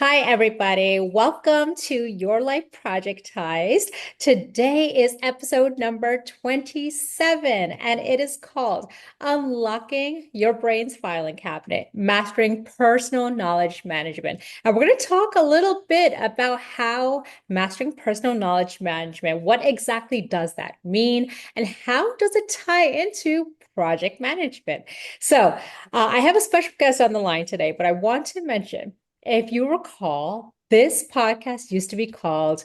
Hi, everybody. Welcome to Your Life Projectized. Today is episode number 27, and it is called Unlocking Your Brain's Filing Cabinet, Mastering Personal Knowledge Management. And we're going to talk a little bit about how mastering personal knowledge management, what exactly does that mean, and how does it tie into project management? I have a special guest on the line today, but I want to mention, if you recall, this podcast used to be called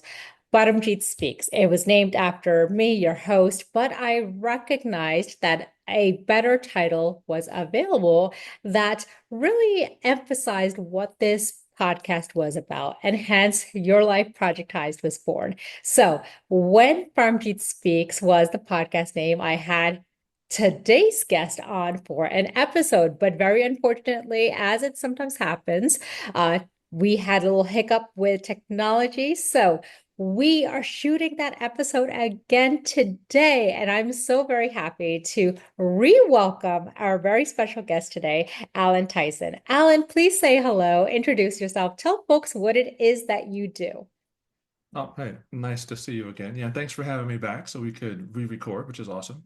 Parmjit Speaks. It was named after me, your host, but I recognized that a better title was available that really emphasized what this podcast was about, and hence Your Life Projectized was born. So when Parmjit Speaks was the podcast name, I had today's guest on for an episode, but very unfortunately, as it sometimes happens, uh, we had a little hiccup with technology. So we are shooting that episode again today. And I'm so very happy to re-welcome our very special guest today, Allen Tyson. Allen, please say hello, introduce yourself, tell folks what it is that you do. Oh, hey, nice to see you again. Yeah, thanks for having me back so we could re-record, which is awesome.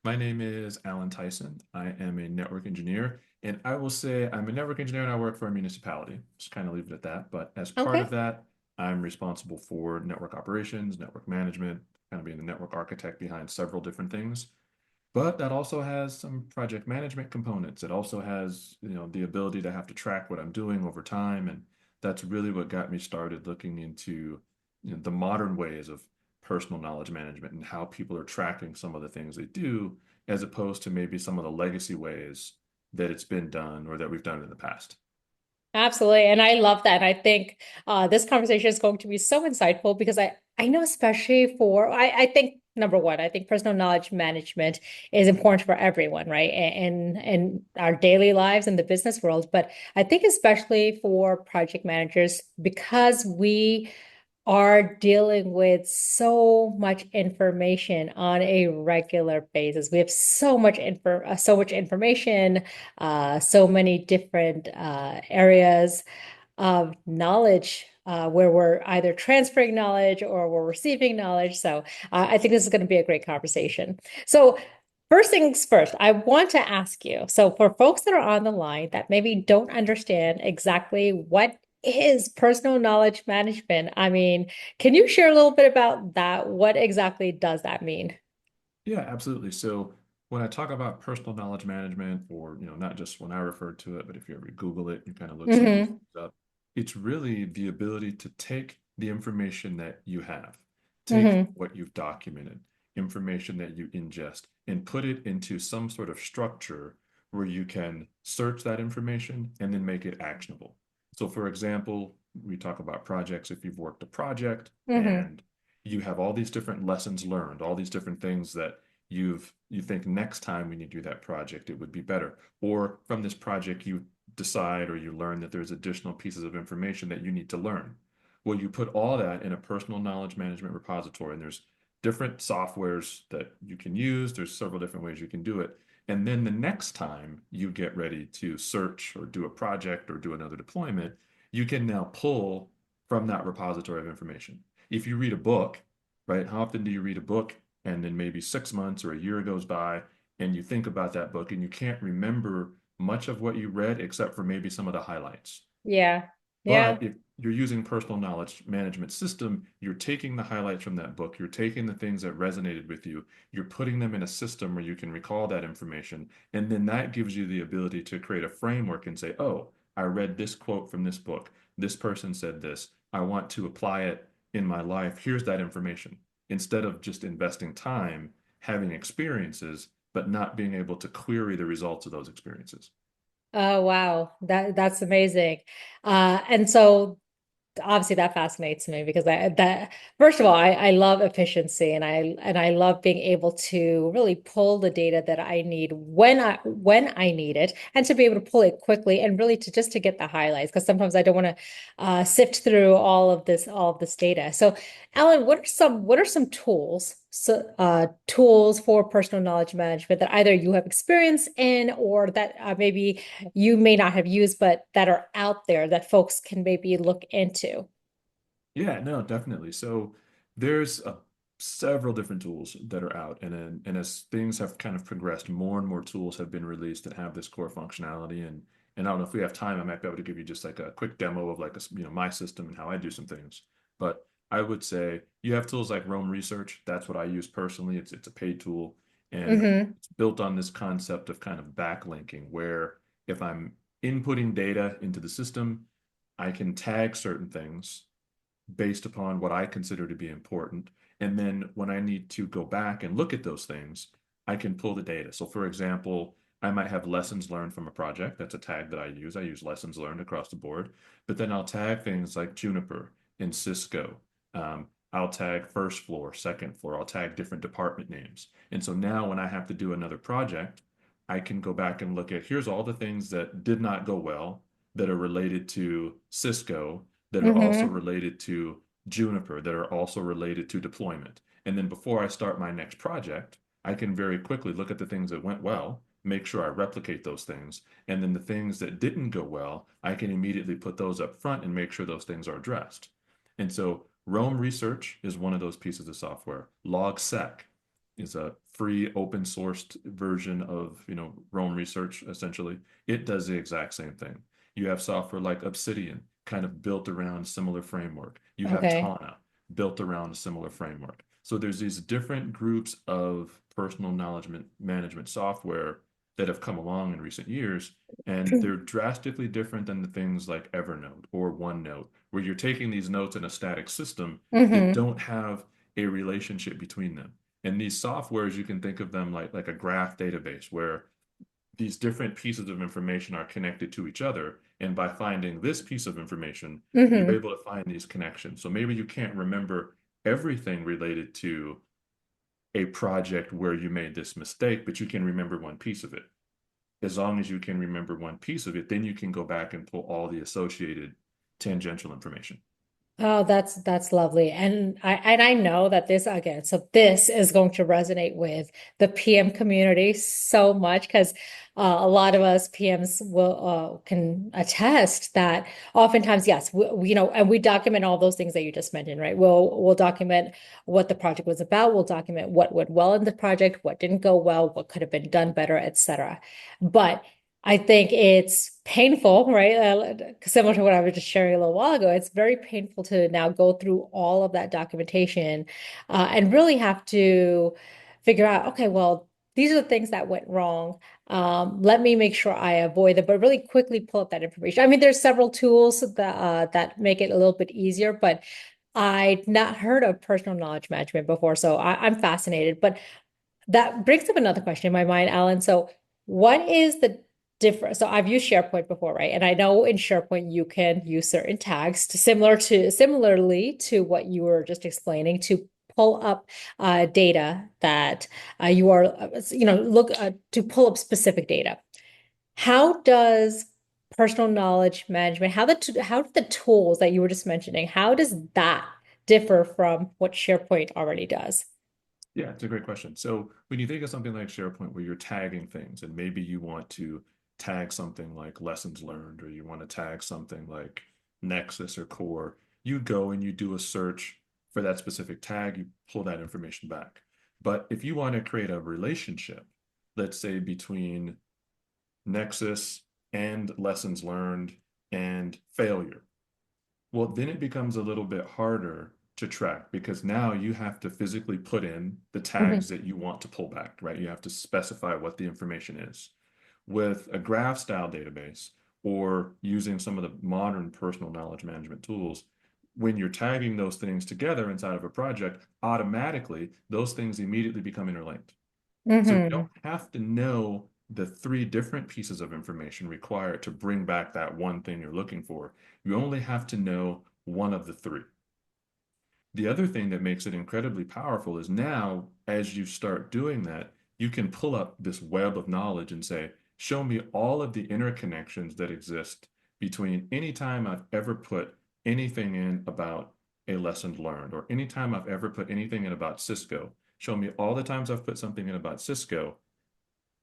My name is Allen Tyson. I am a network engineer, and I will say I'm a network engineer and I work for a municipality. Just kind of leave it at that. But as part Okay. of that, I'm responsible for network operations, network management, kind of being the network architect behind several different things. But that also has some project management components. It also has, the ability to have to track what I'm doing over time, and that's really what got me started looking into the modern ways of personal knowledge management and how people are tracking some of the things they do, as opposed to maybe some of the legacy ways that it's been done or that we've done in the past. Absolutely. And I love that. And I think this conversation is going to be so insightful because I know, especially for, I think, number one, I think personal knowledge management is important for everyone, right? In our daily lives in the business world. But I think, especially for project managers, because we are dealing with so much information on a regular basis. We have so much information, so many different areas of knowledge where we're either transferring knowledge or we're receiving knowledge. I think this is going to be a great conversation. So first things first, I want to ask you. So for folks that are on the line that maybe don't understand exactly what is personal knowledge management, I mean, can you share a little bit about that? What exactly does that mean? Yeah, absolutely. So when I talk about personal knowledge management, or not just when I refer to it, but if you ever Google it, you kind of look some of these Hmm. things up. It's really the ability to take the information that you have, take Hmm. what you've documented, information that you ingest, and put it into some sort of structure where you can search that information and then make it actionable. So, for example, we talk about projects. If you've worked a project Hmm. and you have all these different lessons learned, all these different things that you think next time when you do that project it would be better, or from this project you decide or you learn that there's additional pieces of information that you need to learn. Well, you put all that in a personal knowledge management repository, and there's different softwares that you can use. There's several different ways you can do it. And then the next time you get ready to search or do a project or do another deployment, you can now pull from that repository of information. If you read a book, right? How often do you read a book and then maybe 6 months or a year goes by and you think about that book and you can't remember much of what you read except for maybe some of the highlights? Yeah. But Yeah. if you're using personal knowledge management system, you're taking the highlights from that book, you're taking the things that resonated with you, you're putting them in a system where you can recall that information, and then that gives you the ability to create a framework and say, oh, I read this quote from this book. This person said this. I want to apply it in my life. Here's that information. Instead of just investing time having experiences, but not being able to query the results of those experiences. Oh, wow. That's amazing. And so obviously that fascinates me because that first of all, I love efficiency and I love being able to really pull the data that I need when I need it, and to be able to pull it quickly and really to just to get the highlights, because sometimes I don't want to sift through all of this data. So Alan, what are some tools tools for personal knowledge management that either you have experience in or that maybe you may not have used, but that are out there that folks can maybe look into? Yeah, no, definitely. So there's several different tools that are out, and as things have kind of progressed, more and more tools have been released that have this core functionality. And I don't know if we have time, I might be able to give you just like a quick demo of like my system and how I do some things. But I would say you have tools like Roam Research. That's what I use personally. It's a paid tool, and Mm-hmm. it's built on this concept of kind of backlinking, where if I'm inputting data into the system, I can tag certain things based upon what I consider to be important. And then when I need to go back and look at those things, I can pull the data. So, for example, I might have lessons learned from a project. That's a tag that I use. I use lessons learned across the board. But then I'll tag things like Juniper and Cisco. I'll tag first floor, second floor. I'll tag different department names. And so now when I have to do another project, I can go back and look at here's all the things that did not go well that are related to Cisco, that are also Mm-hmm. related to Juniper, that are also related to deployment. And then before I start my next project, I can very quickly look at the things that went well, make sure I replicate those things. And then the things that didn't go well, I can immediately put those up front and make sure those things are addressed. And so Roam Research is one of those pieces of software. LogSec is a free open sourced version of, Roam Research essentially. It does the exact same thing. You have software like Obsidian, kind of built around a similar framework. You have Okay. Tana, built around a similar framework. So there's these different groups of personal knowledge management software that have come along in recent years, and they're drastically different than the things like Evernote or OneNote, where you're taking these notes in a static system that Mm-hmm. don't have a relationship between them. And these softwares, you can think of them like a graph database where these different pieces of information are connected to each other. And by finding this piece of information, you're Mm-hmm. able to find these connections. So maybe you can't remember everything related to a project where you made this mistake, but you can remember one piece of it. As long as you can remember one piece of it, then you can go back and pull all the associated tangential information. Oh, that's lovely. And I know that this again, so this is going to resonate with the PM community so much because a lot of us PMs will can attest that oftentimes, yes, and we document all those things that you just mentioned, right? We'll document what the project was about, we'll document what went well in the project, what didn't go well, what could have been done better, etc. But I think it's painful, right? Similar to what I was just sharing a little while ago, it's very painful to now go through all of that documentation and really have to figure out, okay, well, these are the things that went wrong. Let me make sure I avoid them, but really quickly pull up that information. I mean, there's several tools that make it a little bit easier, but I'd not heard of personal knowledge management before, so I'm fascinated. But that brings up another question in my mind, Alan. So, what is the difference? So, I've used SharePoint before, right? And I know in SharePoint you can use certain tags similarly to what you were just explaining to pull up data that you are, look to pull up specific data. How does personal knowledge management, how do the tools that you were just mentioning, how does that differ from what SharePoint already does? Yeah, it's a great question. So when you think of something like SharePoint where you're tagging things, and maybe you want to tag something like lessons learned, or you want to tag something like Nexus or Core, you go and you do a search for that specific tag, you pull that information back. But if you want to create a relationship, let's say between Nexus and lessons learned and failure, well, then it becomes a little bit harder to track because now you have to physically put in the tags Mhm. that you want to pull back, right? You have to specify what the information is. With a graph style database or using some of the modern personal knowledge management tools, when you're tagging those things together inside of a project, automatically those things immediately become interlinked. So you don't Hmm. have to know the three different pieces of information required to bring back that one thing you're looking for. You only have to know one of the three. The other thing that makes it incredibly powerful is now, as you start doing that, you can pull up this web of knowledge and say, show me all of the interconnections that exist between any time I've ever put anything in about a lesson learned, or any time I've ever put anything in about Cisco. show me all the times I've put something in about Cisco,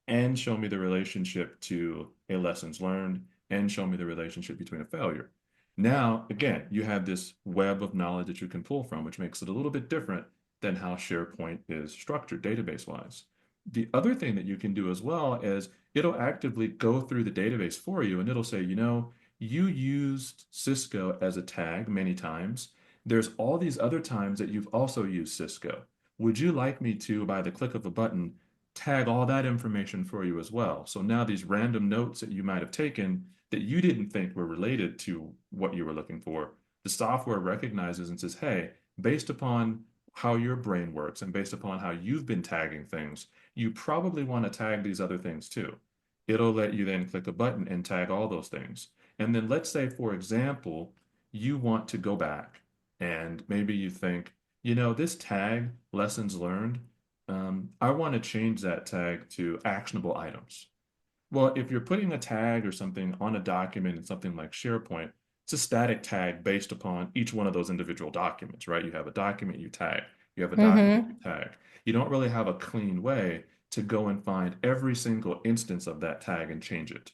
and show me the relationship to a lessons learned, and show me the relationship between a failure. Now, again, you have this web of knowledge that you can pull from, which makes it a little bit different than how SharePoint is structured database wise. The other thing that you can do as well is it'll actively go through the database for you and it'll say, you used Cisco as a tag many times. There's all these other times that you've also used Cisco. Would you like me to, by the click of a button, tag all that information for you as well? So now these random notes that you might have taken that you didn't think were related to what you were looking for, the software recognizes and says, hey, based upon how your brain works and based upon how you've been tagging things, you probably want to tag these other things too. It'll let you then click a button and tag all those things. And then let's say, for example, you want to go back and maybe you think, this tag, lessons learned, I want to change that tag to actionable items. Well, if you're putting a tag or something on a document in something like SharePoint, it's a static tag based upon each one of those individual documents, right? You have a document you tag, you have a document you Mm-hmm. tag. You don't really have a clean way to go and find every single instance of that tag and change it.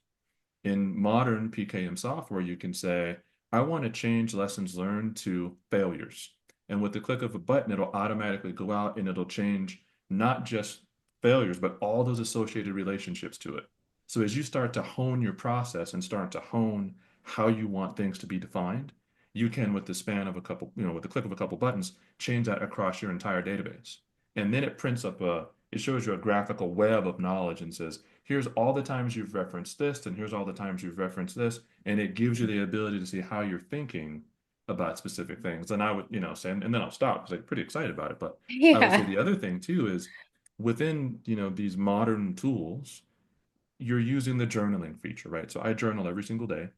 In modern PKM software, you can say, I want to change lessons learned to failures. And with the click of a button, it'll automatically go out and it'll change not just failures, but all those associated relationships to it. So as you start to hone your process and start to hone how you want things to be defined, you can, with the span of a couple, with the click of a couple buttons, change that across your entire database. And then it shows you a graphical web of knowledge and says, here's all the times you've referenced this, and here's all the times you've referenced this, and it gives you the ability to see how you're thinking about specific things. And I would, say, and then I'll stop because I'm pretty excited about it. But I would say Yeah. the other thing too is within, these modern tools, you're using the journaling feature, right? So I journal every single day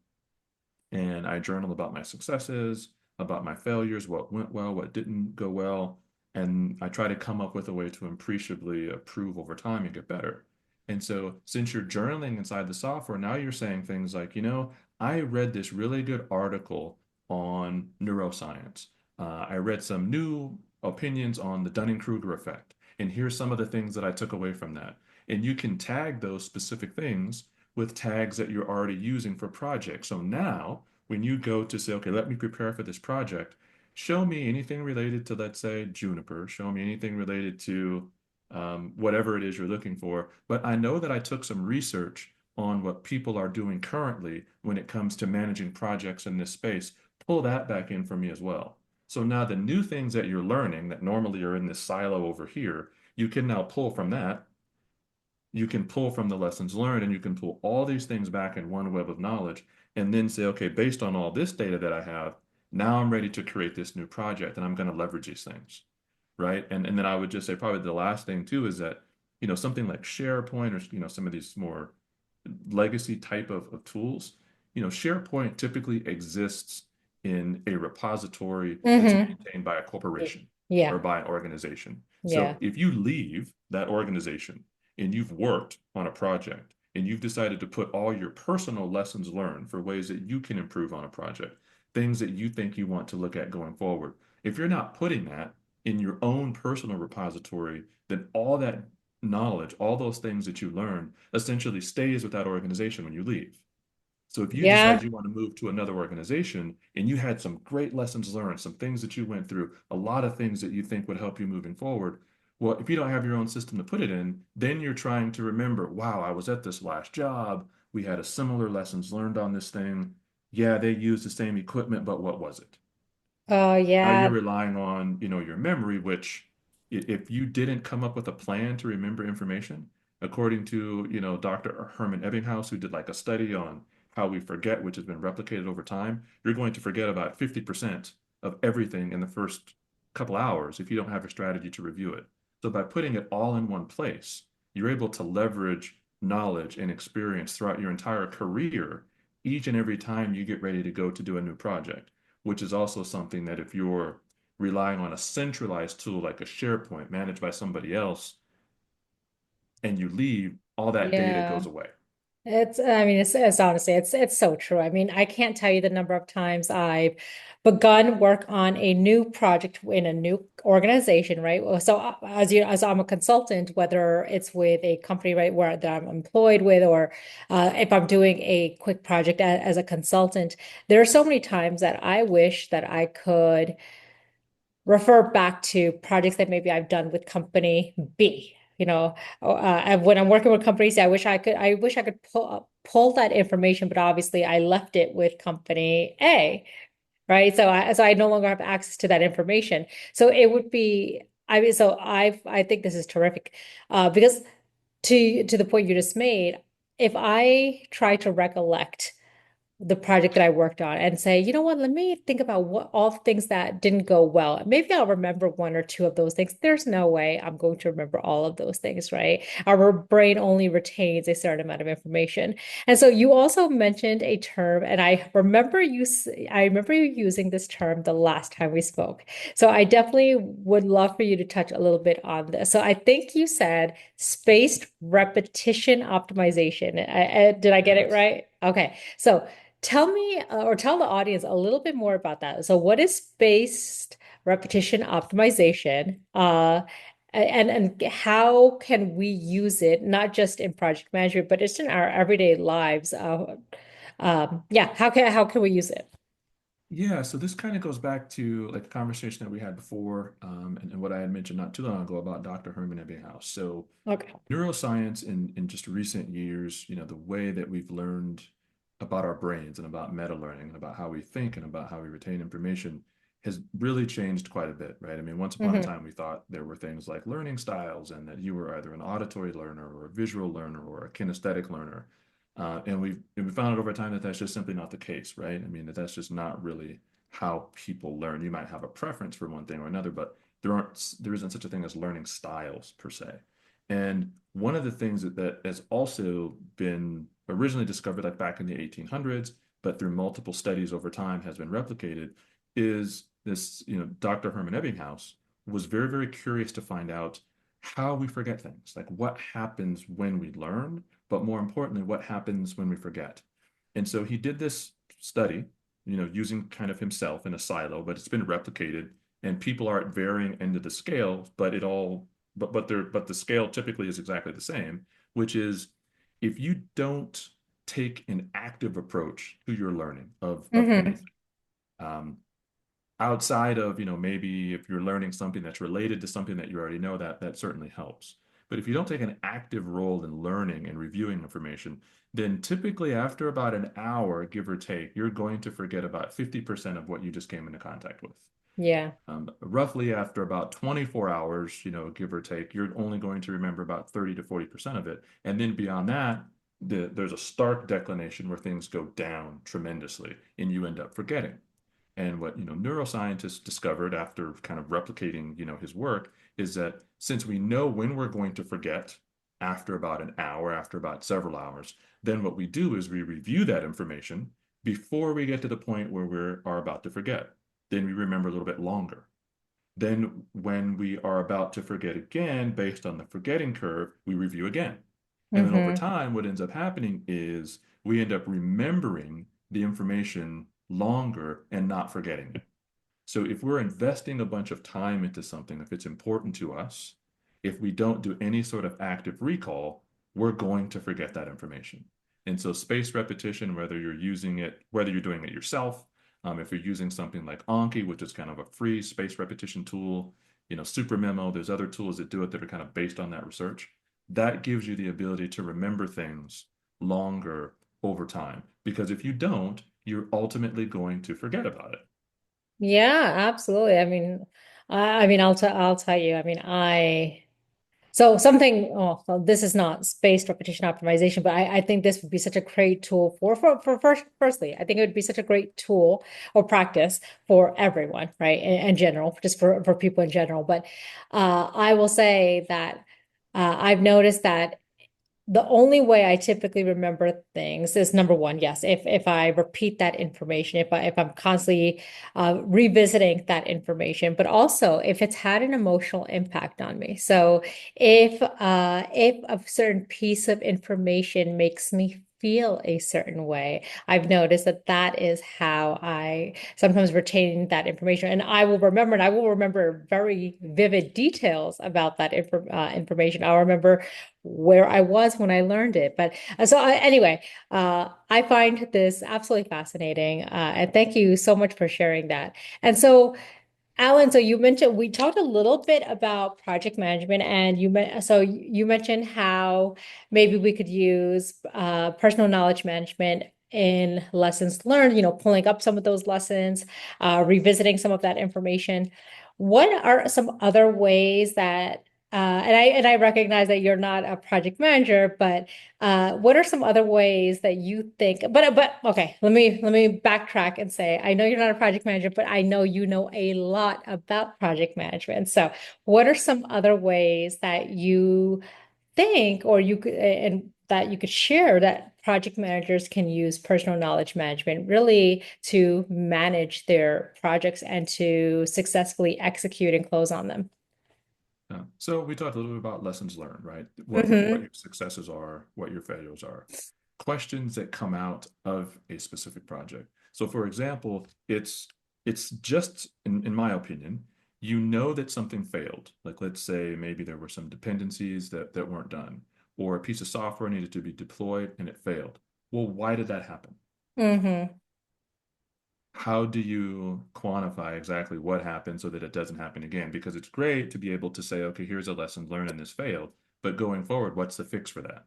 and I journal about my successes, about my failures, what went well, what didn't go well, and I try to come up with a way to appreciably improve over time and get better. And so, since you're journaling inside the software, now you're saying things like, I read this really good article on neuroscience. I read some new opinions on the Dunning-Kruger effect, and here's some of the things that I took away from that. And you can tag those specific things with tags that you're already using for projects. So now, when you go to say, okay, let me prepare for this project, show me anything related to, let's say, Juniper, show me anything related to whatever it is you're looking for. But I know that I took some research on what people are doing currently when it comes to managing projects in this space. Pull that back in for me as well. So now the new things that you're learning that normally are in this silo over here, you can now pull from that, you can pull from the lessons learned and you can pull all these things back in one web of knowledge and then say, okay, based on all this data that I have, now I'm ready to create this new project and I'm going to leverage these things. Right. And then I would just say probably the last thing too is that, something like SharePoint or, some of these more legacy type of tools, SharePoint typically exists in a repository that's Mm-hmm. maintained by a corporation or Yeah. by an organization. So Yeah. if you leave that organization and you've worked on a project and you've decided to put all your personal lessons learned for ways that you can improve on a project, things that you think you want to look at going forward, if you're not putting that in your own personal repository, then all that knowledge, all those things that you learn essentially stays with that organization when you leave. So if you decide Yeah. you want to move to another organization and you had some great lessons learned, some things that you went through, a lot of things that you think would help you moving forward, well, if you don't have your own system to put it in, then you're trying to remember, wow, I was at this last job. We had a similar lessons learned on this thing. Yeah, they used the same equipment, but what was it? Oh, Now you're yeah. relying on, your memory, which if you didn't come up with a plan to remember information, according to, Dr. Herman Ebbinghaus, who did like a study on how we forget, which has been replicated over time, you're going to forget about 50% of everything in the first couple hours if you don't have a strategy to review it. So by putting it all in one place, you're able to leverage knowledge and experience throughout your entire career each and every time you get ready to go to do a new project, which is also something that if you're relying on a centralized tool like a SharePoint managed by somebody else and you leave, all that data Yeah. goes away. I mean, it's honestly, it's so true. I mean, I can't tell you the number of times I've begun work on a new project in a new organization, right? Well, so as I'm a consultant, whether it's with a company, right, where that I'm employed with, or if I'm doing a quick project as a consultant, there are so many times that I wish that I could refer back to projects that maybe I've done with company B. When I'm working with companies, I wish I could pull that information, but obviously I left it with company A, right? So I no longer have access to that information. So it would be, I mean, I think this is terrific, because to the point you just made, if I try to recollect the project that I worked on and say, you know what, let me think about what all the things that didn't go well. Maybe I'll remember one or two of those things. There's no way I'm going to remember all of those things, right? Our brain only retains a certain amount of information. And so you also mentioned a term, and I remember you using this term the last time we spoke. So I definitely would love for you to touch a little bit on this. So I think you said spaced repetition optimization. Did I get it Yes. right? Okay. So tell me, or tell the audience a little bit more about that. So, what is spaced repetition optimization? And how can we use it, not just in project management, but just in our everyday lives? Yeah, how can we use it? Yeah, so this kind of goes back to like a conversation that we had before, and what I had mentioned not too long ago about Dr. Herman Ebbinghaus. So Okay. neuroscience in just recent years, the way that we've learned about our brains and about meta learning and about how we think and about how we retain information has really changed quite a bit, right? I mean, once upon a Hmm. time, we thought there were things like learning styles and that you were either an auditory learner or a visual learner or a kinesthetic learner. And we found out over time that that's just simply not the case, right? I mean, that's just not really how people learn. You might have a preference for one thing or another, but there isn't such a thing as learning styles per se. And one of the things that has also been originally discovered like back in the 1800s, but through multiple studies over time has been replicated, is this, Dr. Herman Ebbinghaus was very, very curious to find out how we forget things, like what happens when we learn, but more importantly, what happens when we forget. And so he did this study, using kind of himself in a silo, but it's been replicated and people are at varying end of the scale, but the scale typically is exactly the same, which is if you don't take an active approach to your learning of Hmm. anything, um, outside of, maybe if you're learning something that's related to something that you already know, that certainly helps. But if you don't take an active role in learning and reviewing information, then typically after about an hour, give or take, you're going to forget about 50% of what you just came into contact with. Yeah. Roughly after about 24 hours, give or take, you're only going to remember about 30 to 40% of it. And then beyond that, there's a stark declination where things go down tremendously and you end up forgetting. And what, neuroscientists discovered after kind of replicating, his work is that since we know when we're going to forget after about an hour, after about several hours, then what we do is we review that information before we get to the point where are about to forget. Then we remember a little bit longer. Then when we are about to forget again, based on the forgetting curve, we review again. And then over Hmm. time, what ends up happening is we end up remembering the information longer and not forgetting it. So if we're investing a bunch of time into something, if it's important to us, if we don't do any sort of active recall, we're going to forget that information. And so spaced repetition, whether you're doing it yourself, if you're using something like Anki, which is kind of a free spaced repetition tool, Super Memo, there's other tools that do it that are kind of based on that research. That gives you the ability to remember things longer over time. Because if you don't, you're ultimately going to forget about it. Yeah, absolutely. I mean, I'll tell you. I mean, so something, oh, well, this is not spaced repetition optimization, but I think this would be such a great tool firstly, I think it would be such a great tool or practice for everyone, right? In general, just for people in general. But I will say that I've noticed that the only way I typically remember things is number one, yes, if I repeat that information, if I'm constantly revisiting that information, but also if it's had an emotional impact on me. So if a certain piece of information makes me feel a certain way. I've noticed that that is how I sometimes retain that information, and I will remember, and I will remember very vivid details about that information. I'll remember where I was when I learned it. But anyway, I find this absolutely fascinating, and thank you so much for sharing that. And so. Alan, so you mentioned we talked a little bit about project management, and you mentioned how maybe we could use personal knowledge management in lessons learned, pulling up some of those lessons, revisiting some of that information. What are some other ways that and I recognize that you're not a project manager, but what are some other ways that you think, but okay, let me backtrack and say, I know you're not a project manager, but I know you know a lot about project management. So what are some other ways that you think or you could and that you could share that project managers can use personal knowledge management really to manage their projects and to successfully execute and close on them? So we talked a little bit about lessons learned, right? What Mm-hmm. your successes are, what your failures are. Questions that come out of a specific project. So for example, it's just in my opinion, you know that something failed. Like let's say maybe there were some dependencies that weren't done, or a piece of software needed to be deployed and it failed. Well, why did that happen? Mm-hmm. How do you quantify exactly what happened so that it doesn't happen again? Because it's great to be able to say, okay, here's a lesson learned and this failed, but going forward, what's the fix for that?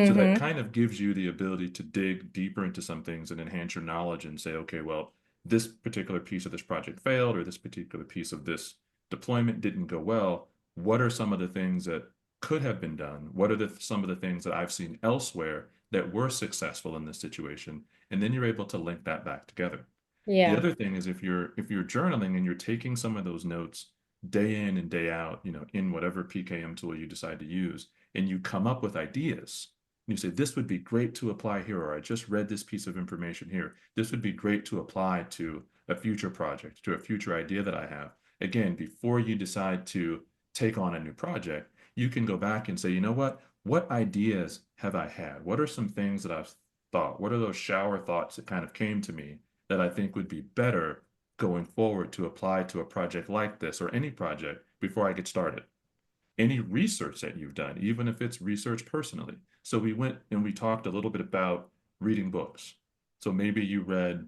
So that Mm-hmm. kind of gives you the ability to dig deeper into some things and enhance your knowledge and say, okay, well, this particular piece of this project failed, or this particular piece of this deployment didn't go well. What are some of the things that could have been done? What are some of the things that I've seen elsewhere that were successful in this situation? And then you're able to link that back together. The Yeah. other thing is if you're journaling and you're taking some of those notes day in and day out, in whatever PKM tool you decide to use, and you come up with ideas, and you say, this would be great to apply here, or I just read this piece of information here. This would be great to apply to a future project, to a future idea that I have. Again, before you decide to take on a new project, you can go back and say, you know what? What ideas have I had? What are some things that I've thought? What are those shower thoughts that kind of came to me that I think would be better going forward to apply to a project like this or any project before I get started? Any research that you've done, even if it's research personally. So we went and we talked a little bit about reading books. So maybe you read,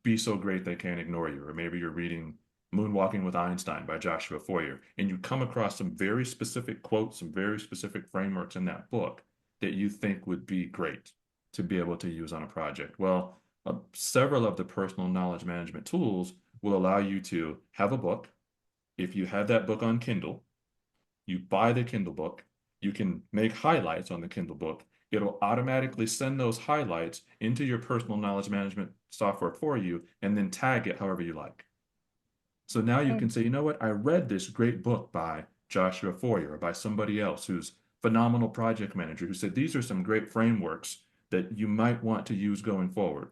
Be So Great They Can't Ignore You, or maybe you're reading Moonwalking with Einstein by Joshua Foer, and you come across some very specific quotes, some very specific frameworks in that book that you think would be great to be able to use on a project. Well, several of the personal knowledge management tools will allow you to have a book. If you have that book on Kindle, you buy the Kindle book, you can make highlights on the Kindle book. It'll automatically send those highlights into your personal knowledge management software for you and then tag it however you like. So now you can say, you know what? I read this great book by Joshua Foer or by somebody else who's phenomenal project manager who said these are some great frameworks that you might want to use going forward.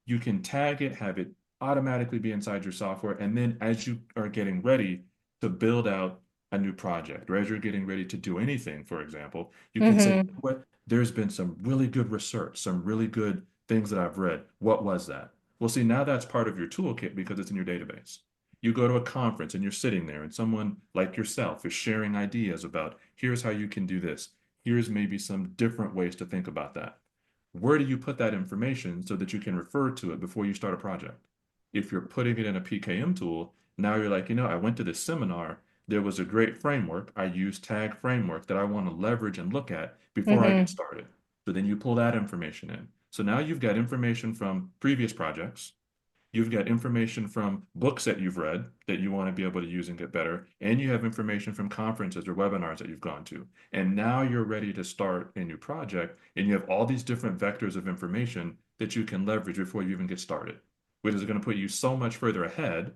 You can tag it, have it automatically be inside your software. And then as you are getting ready to build out a new project, or as you're getting ready to do anything, for example, you can say, you Mm-hmm. know what, there's been some really good research, some really good things that I've read. What was that? Well, see, now that's part of your toolkit because it's in your database. You go to a conference and you're sitting there, and someone like yourself is sharing ideas about here's how you can do this. Here's maybe some different ways to think about that. Where do you put that information so that you can refer to it before you start a project? If you're putting it in a PKM tool, now you're like, I went to this seminar. There was a great framework. I use tag framework that I want to leverage and look at before I get Mm-hmm. started. So then you pull that information in. So now you've got information from previous projects. You've got information from books that you've read that you want to be able to use and get better. And you have information from conferences or webinars that you've gone to. And now you're ready to start a new project. And you have all these different vectors of information that you can leverage before you even get started, which is going to put you so much further ahead,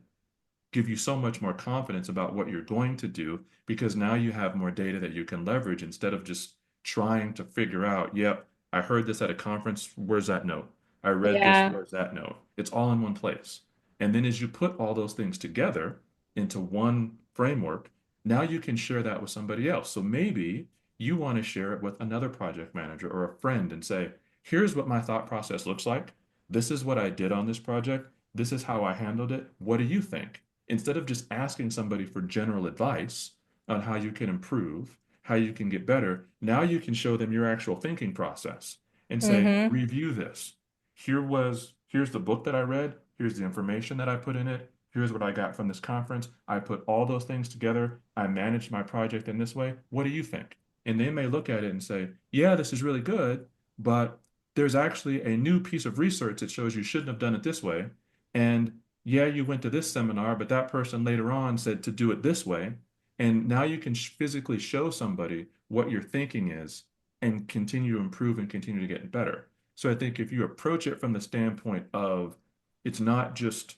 give you so much more confidence about what you're going to do because now you have more data that you can leverage instead of just trying to figure out, yep, I heard this at a conference. Where's that note? I read this. Yeah. Where's that note? It's all in one place. And then as you put all those things together into one framework, now you can share that with somebody else. So maybe you want to share it with another project manager or a friend and say, Here's what my thought process looks like. This is what I did on this project. This is how I handled it. What do you think? Instead of just asking somebody for general advice on how you can improve, how you can get better, now you can show them your actual thinking process and say, Mm-hmm. review this. Here's the book that I read. Here's the information that I put in it. Here's what I got from this conference. I put all those things together. I managed my project in this way. What do you think? And they may look at it and say, yeah, this is really good, but there's actually a new piece of research that shows you shouldn't have done it this way. And yeah, you went to this seminar, but that person later on said to do it this way. And now you can physically show somebody what your thinking is and continue to improve and continue to get better. So I think if you approach it from the standpoint of it's not just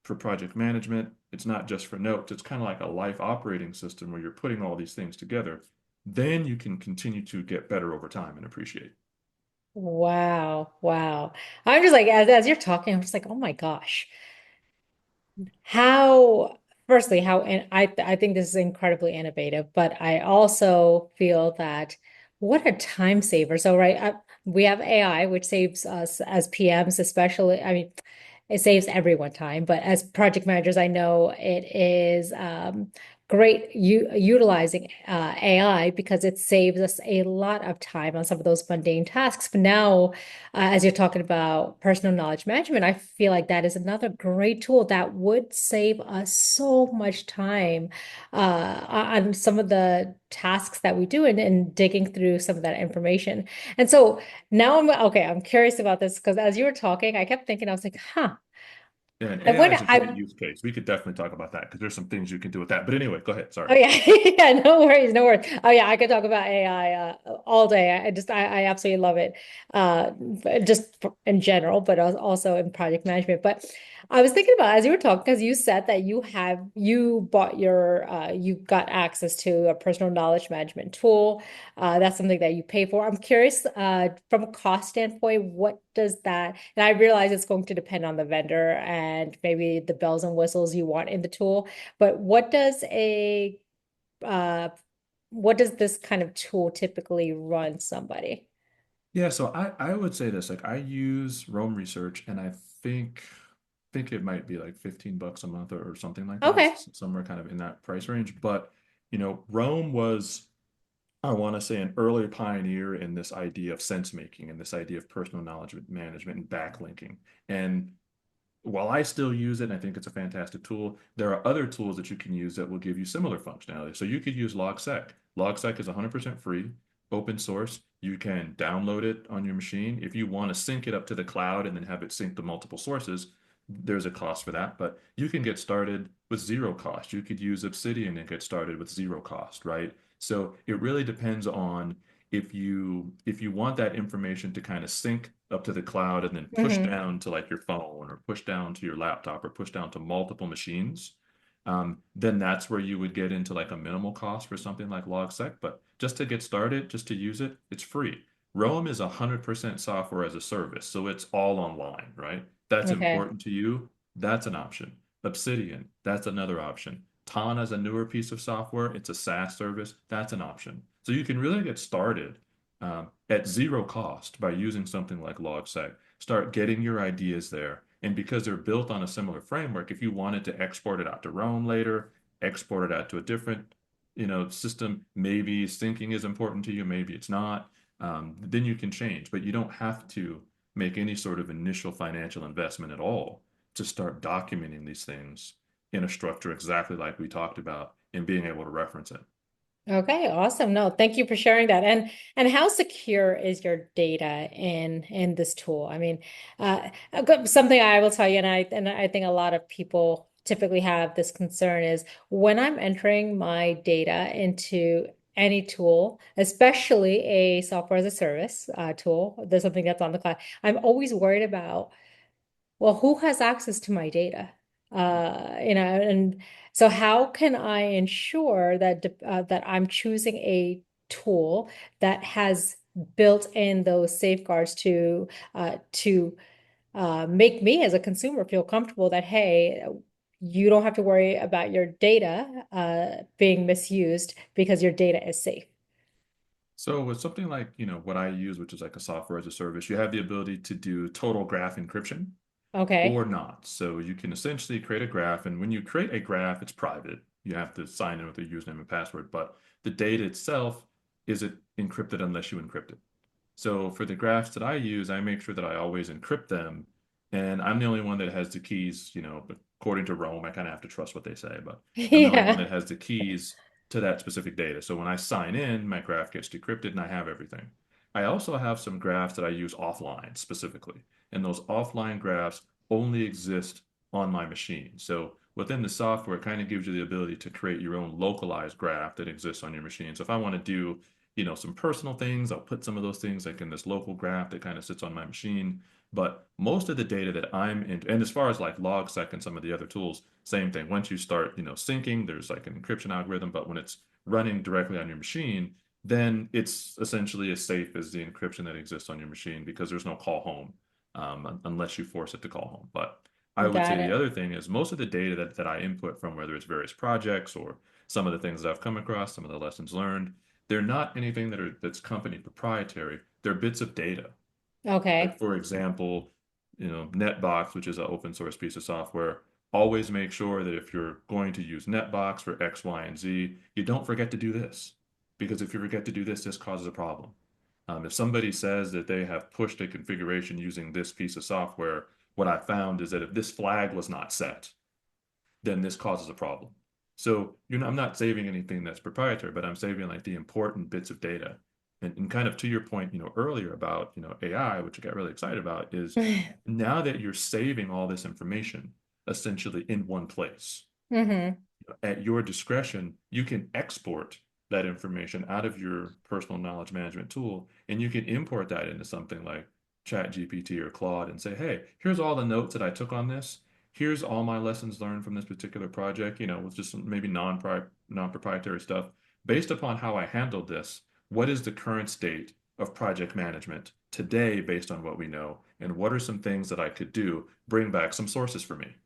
for project management, it's not just for notes, it's kind of like a life operating system where you're putting all these things together, then you can continue to get better over time and appreciate. Wow. Wow. I'm just like, as you're talking, I'm just like, oh my gosh. How, firstly, how, and I think this is incredibly innovative, but I also feel that what a time saver. So, right, we have AI, which saves us as PMs, especially, I mean, it saves everyone time, but as project managers, I know it is great utilizing AI because it saves us a lot of time on some of those mundane tasks. But now, as you're talking about personal knowledge management, I feel like that is another great tool that would save us so much time on some of the tasks that we do and digging through some of that information. And so now I'm curious about this because as you were talking, I kept thinking, I was like, huh. Yeah, and I AI would is a great I use case. We could definitely talk about that because there's some things you can do with that. But anyway, go ahead. Oh Sorry. yeah, yeah, no worries, no worries. Oh yeah, I could talk about AI all day. I absolutely love it. In general, but also in project management. But I was thinking about as you were talking, because you said that you bought you got access to a personal knowledge management tool. That's something that you pay for. I'm curious, from a cost standpoint, what does that, and I realize it's going to depend on the vendor and maybe the bells and whistles you want in the tool. But uh, what does this kind of tool typically run somebody? Yeah, so I would say this, like I use Rome Research and I think it might be like 15 bucks a month or something like that, Okay. somewhere kind of in that price range. But Rome was, I want to say, an early pioneer in this idea of sense making and this idea of personal knowledge management and backlinking. And while I still use it and I think it's a fantastic tool, there are other tools that you can use that will give you similar functionality. So you could use LogSec. LogSec is 100% free, open source. You can download it on your machine. If you want to sync it up to the cloud and then have it sync to multiple sources, there's a cost for that, but you can get started with zero cost. You could use Obsidian and get started with zero cost, right? So it really depends on if you want that information to kind of sync up to the cloud and then push Hmm. down to like your phone or push down to your laptop or push down to multiple machines, then that's where you would get into like a minimal cost for something like LogSec. But just to get started, just to use it, it's free. Roam is 100% software as a service, so it's all online, right? That's Okay. important to you. That's an option. Obsidian, that's another option. Tana is a newer piece of software. It's a SaaS service. That's an option. So you can really get started at zero cost by using something like LogSec. Start getting your ideas there. And because they're built on a similar framework, if you wanted to export it out to Rome later, export it out to a different, system, maybe syncing is important to you, maybe it's not, then you can change. But you don't have to make any sort of initial financial investment at all to start documenting these things in a structure exactly like we talked about and being able to reference it. Okay, awesome. No, thank you for sharing that. And how secure is your data in this tool? I mean, something I will tell you, and I think a lot of people typically have this concern is when I'm entering my data into any tool, especially a software as a service tool, there's something that's on the cloud. I'm always worried about, well, who has access to my data? And so how can I ensure that I'm choosing a tool that has built in those safeguards to make me as a consumer feel comfortable that, hey, you don't have to worry about your data being misused because your data is safe. So with something like, what I use, which is like a software as a service, you have the ability to do total graph encryption or Okay. not. So you can essentially create a graph, and when you create a graph, it's private. You have to sign in with a username and password, but the data itself isn't encrypted unless you encrypt it. So for the graphs that I use, I make sure that I always encrypt them. And I'm the only one that has the keys, but according to Rome, I kind of have to trust what they say, but I'm the only one Yeah. that has the keys to that specific data. So when I sign in, my graph gets decrypted and I have everything. I also have some graphs that I use offline specifically. And those offline graphs only exist on my machine. So within the software, it kind of gives you the ability to create your own localized graph that exists on your machine. So if I want to do some personal things. I'll put some of those things like in this local graph that kind of sits on my machine. But most of the data that I'm in, and as far as like LogSec and some of the other tools, same thing. Once you start, syncing, there's like an encryption algorithm, but when it's running directly on your machine, then it's essentially as safe as the encryption that exists on your machine because there's no call home unless you force it to call home. But I would say Got the it. other thing is most of the data that I input from whether it's various projects or some of the things that I've come across, some of the lessons learned, they're not anything that's company proprietary. They're bits of data. Like Okay. for example, Netbox, which is an open source piece of software, always make sure that if you're going to use Netbox for X, Y, and Z, you don't forget to do this. Because if you forget to do this, this causes a problem. If somebody says that they have pushed a configuration using this piece of software, what I found is that if this flag was not set, then this causes a problem. So I'm not saving anything that's proprietary, but I'm saving like the important bits of data. And kind of to your point, earlier about, AI, which I got really excited about, is now that you're saving all this information essentially in one place Mm-hmm. at your discretion, you can export that information out of your personal knowledge management tool and you can import that into something like ChatGPT or Claude and say, hey, here's all the notes that I took on this. Here's all my lessons learned from this particular project, with just some maybe non-proprietary stuff. Based upon how I handled this, what is the current state of project management today based on what we know? And what are some things that I could do? Bring back some sources for me.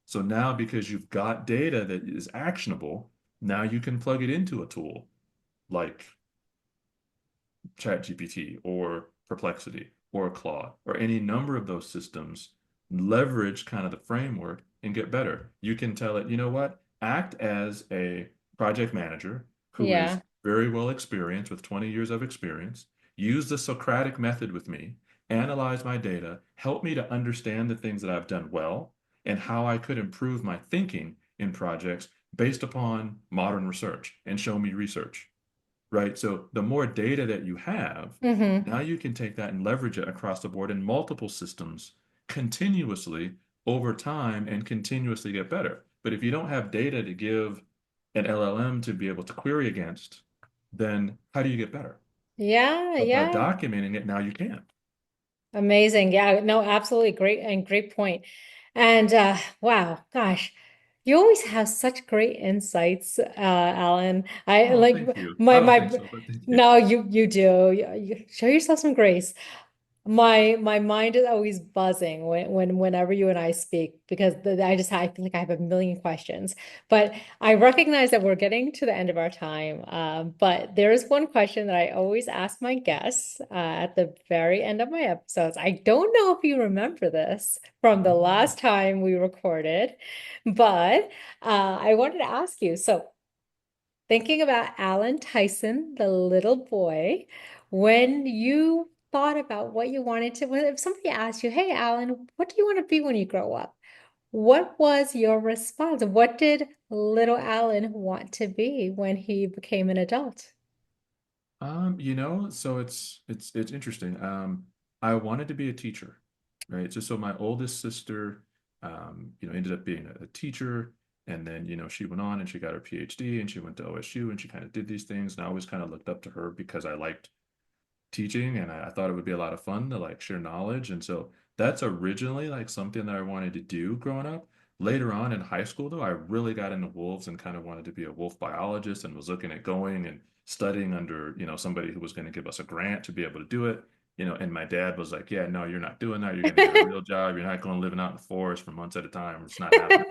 So now, because you've got data that is actionable, now you can plug it into a tool like ChatGPT or Perplexity or Claude or any number of those systems, leverage kind of the framework and get better. You can tell it, you know what, act as a project manager who is Yeah. very well experienced with 20 years of experience, use the Socratic method with me, analyze my data, help me to understand the things that I've done well and how I could improve my thinking in projects based upon modern research and show me research, right? So the more data that you have, Mm-hmm. now you can take that and leverage it across the board in multiple systems continuously over time and continuously get better. But if you don't have data to give an LLM to be able to query against, then how do you get better? Yeah, But by yeah. documenting it, now you can. Amazing. Yeah, no, absolutely great and great point. And wow, gosh, you always have such great insights, Alan. I Oh, like thank you. I my don't think my so, but thank you. no, you do. You show yourself some grace. My mind is always buzzing whenever you and I speak because I feel like I have a million questions. But I recognize that we're getting to the end of our time. But there is one question that I always ask my guests at the very end of my episodes. I don't know if you remember this from the Oh. last time we recorded, but I wanted to ask you. So thinking about Allen Tyson, the little boy, when you thought about what you wanted to, when if somebody asked you, "Hey, Alan, what do you want to be when you grow up?" What was your response? What did little Alan want to be when he became an adult? So it's interesting. I wanted to be a teacher, right? Just so my oldest sister, ended up being a teacher, and then she went on and she got her PhD and she went to OSU and she kind of did these things, and I always kind of looked up to her because I liked teaching and I thought it would be a lot of fun to like share knowledge. And so that's originally like something that I wanted to do growing up. Later on in high school, though, I really got into wolves and kind of wanted to be a wolf biologist and was looking at going and studying under, somebody who was going to give us a grant to be able to do it. And my dad was like, yeah, no, you're not doing that. You're going to get a real job. You're not going living out in the forest for months at a time. It's not happening.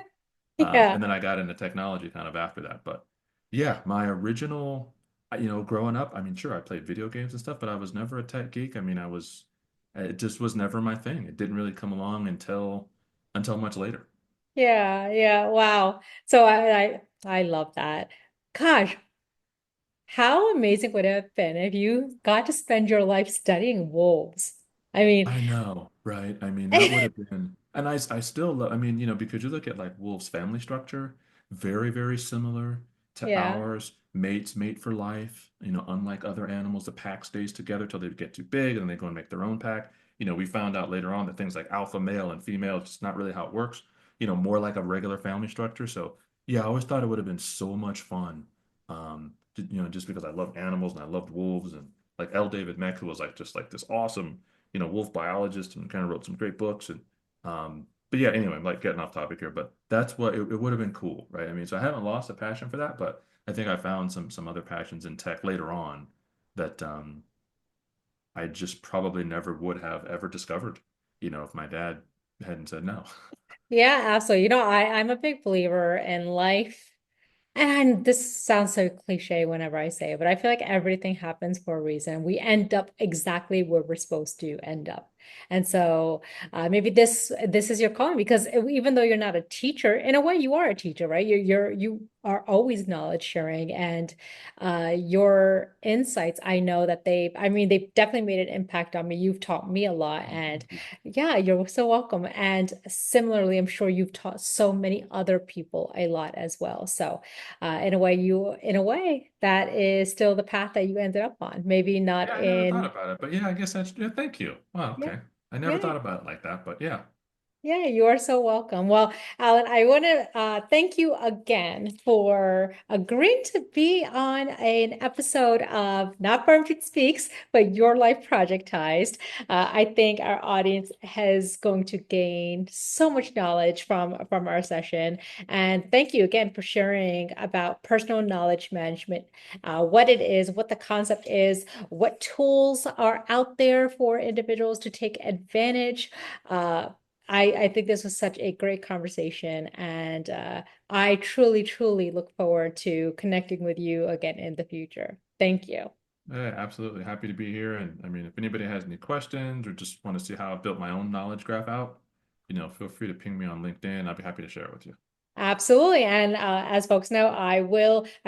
Yeah. And then I got into technology kind of after that. But yeah, my original growing up, I mean, sure, I played video games and stuff, but I was never a tech geek. I mean, it just was never my thing. It didn't really come along until much later. Yeah, yeah. Wow. So I love that. Gosh, how amazing would it have been if you got to spend your life studying wolves? I mean, I know, right? I mean, that would have been, and I still love, I mean, because you look at like wolves' family structure, very, very similar to yeah. ours. Mates mate for life. Unlike other animals, the pack stays together till they get too big and they go and make their own pack. We found out later on that things like alpha male and female, it's just not really how it works. More like a regular family structure. So yeah, I always thought it would have been so much fun. Just because I love animals and I loved wolves and like L. David Meck, who was like just like this awesome wolf biologist and kind of wrote some great books. But yeah, anyway, I'm like getting off topic here, but that's what it would have been cool, right? I mean, so I haven't lost a passion for that, but I think I found some other passions in tech later on that I just probably never would have ever discovered, if my dad hadn't said no. Yeah, absolutely. I'm a big believer in life. And this sounds so cliche whenever I say it, but I feel like everything happens for a reason. We end up exactly where we're supposed to end up. And so maybe this is your calling because even though you're not a teacher, in a way you are a teacher, right? You are always knowledge sharing and your insights. I know that I mean, they've definitely made an impact on me. You've taught me a lot, Oh, and thank you. yeah, you're so welcome. And similarly, I'm sure you've taught so many other people a lot as well. So in a way, that is still the path that you ended up on. Maybe not Yeah, I never thought in, about it, but yeah, I guess yeah, thank you. Wow, yeah, okay. I never yeah, thought about it like that, but yeah. yeah, you are so welcome. Well, Alan, I want to thank you again for agreeing to be on an episode of not Parmjit Speaks, but Your Life Projectized. I think our audience has going to gain so much knowledge from our session. And thank you again for sharing about personal knowledge management, what it is, what the concept is, what tools are out there for individuals to take advantage. I think this was such a great conversation, and I truly, truly look forward to connecting with you again in the future. Thank you. Yeah, absolutely. Happy to be here. And I mean, if anybody has any questions or just want to see how I built my own knowledge graph out, feel free to ping me on LinkedIn. I'll be happy to share it with you. Absolutely. And as folks know, I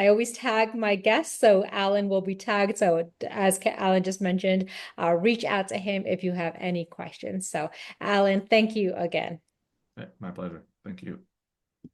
always tag my guests. So Alan will be tagged. So as Alan just mentioned, reach out to him if you have any questions. So Alan, thank you again. Hey, my pleasure. Thank you.